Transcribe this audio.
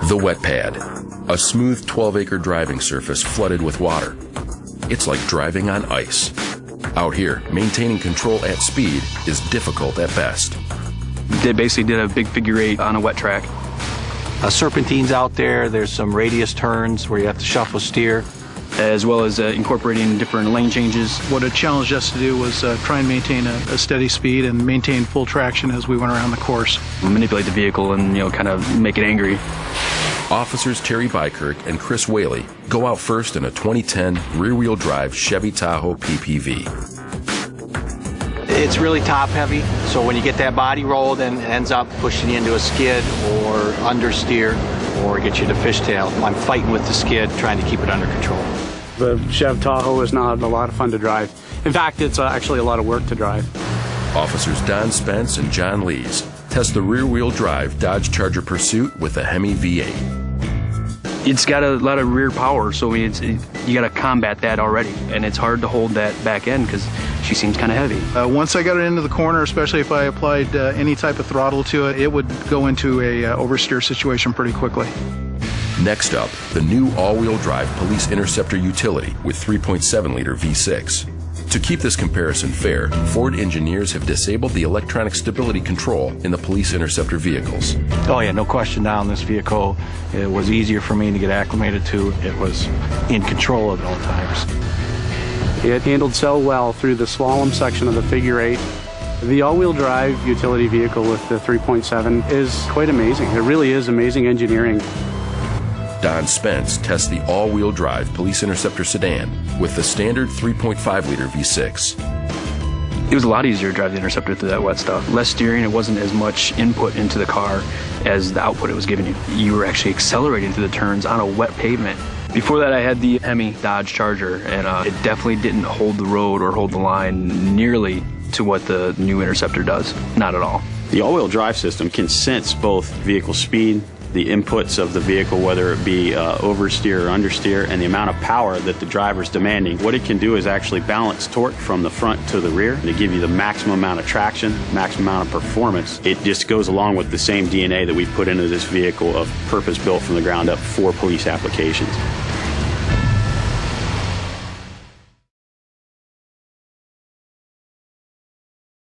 The wet pad, a smooth 12-acre driving surface flooded with water. It's like driving on ice. Out here, maintaining control at speed is difficult at best. They basically did a big figure eight on a wet track. Serpentines out there, there's some radius turns where you have to shuffle steer. As well as incorporating different lane changes. What it challenged us to do was try and maintain a steady speed and maintain full traction as we went around the course. Manipulate the vehicle and, kind of make it angry. Officers Terry Bykirk and Chris Whaley go out first in a 2010 rear-wheel drive Chevy Tahoe PPV. It's really top heavy, so when you get that body rolled and it ends up pushing you into a skid or understeer or get you to fishtail, I'm fighting with the skid trying to keep it under control. The Chev Tahoe is not a lot of fun to drive. In fact, it's actually a lot of work to drive. Officers Don Spence and John Lees test the rear-wheel drive Dodge Charger Pursuit with a Hemi V8. It's got a lot of rear power, so you got to combat that already, and it's hard to hold that back end because she seems kind of heavy. Once I got it into the corner, especially if I applied any type of throttle to it, it would go into a oversteer situation pretty quickly. Next up, the new all-wheel drive Police Interceptor utility with 3.7-liter V6. To keep this comparison fair, Ford engineers have disabled the electronic stability control in the Police Interceptor vehicles. Oh yeah, no question down this vehicle. It was easier for me to get acclimated to. It was in control at all times. It handled so well through the slalom section of the figure eight. The all-wheel drive utility vehicle with the 3.7 is quite amazing. It really is amazing engineering. Don Spence tests the all-wheel drive Police Interceptor sedan with the standard 3.5-liter V6. It was a lot easier to drive the Interceptor through that wet stuff. Less steering, it wasn't as much input into the car as the output it was giving you. You were actually accelerating through the turns on a wet pavement. Before that, I had the Hemi Dodge Charger, and it definitely didn't hold the road or hold the line nearly to what the new Interceptor does. Not at all. The all-wheel drive system can sense both vehicle speed, the inputs of the vehicle, whether it be oversteer or understeer, and the amount of power that the driver's demanding. What it can do is actually balance torque from the front to the rear to give you the maximum amount of traction, maximum amount of performance. It just goes along with the same DNA that we've put into this vehicle of purpose-built from the ground up for police applications.